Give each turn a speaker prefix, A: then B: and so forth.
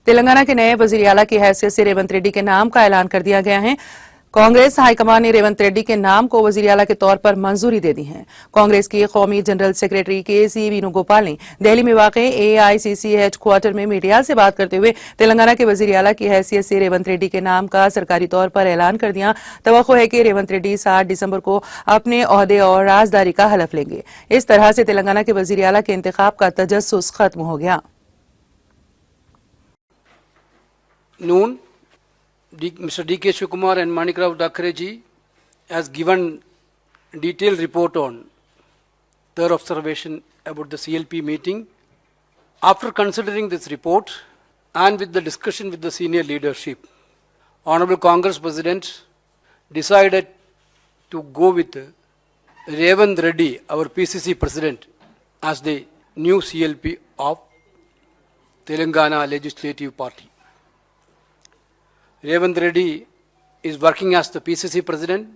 A: तेलंगाना के नए वजीर आला की हैसियत से रेवंत रेड्डी के नाम का ऐलान कर दिया गया है। कांग्रेस हाईकमान ने रेवंत रेड्डी के नाम को वजीर आला के तौर पर मंजूरी दे दी है। कांग्रेस की कौमी जनरल सेक्रेटरी के.सी. वेणुगोपाल ने दिल्ली में वाक़ AICC हेडक्वार्टर में मीडिया से बात करते हुए तेलंगाना के वजीर आला की हैसियत से रेवंत रेड्डी के नाम का सरकारी तौर पर ऐलान कर दिया। तवक्को है कि रेवंत रेड्डी 7 दिसंबर को अपने ओहदे और राजदारी का हलफ लेंगे। इस तरह से तेलंगाना के वजीर आला के इंतखाब का तजस्सुस खत्म हो गया।
B: Noon, Mr. D.K. Shivakumar and Manikrao Dakre ji has given detailed report on their observation about the CLP meeting. After considering this report and with the discussion with the senior leadership, Honorable Congress President decided to go with Revanth Reddy, our PCC President, as the new CLP of Telangana Legislative Party. Revanth Reddy is working as the PCC President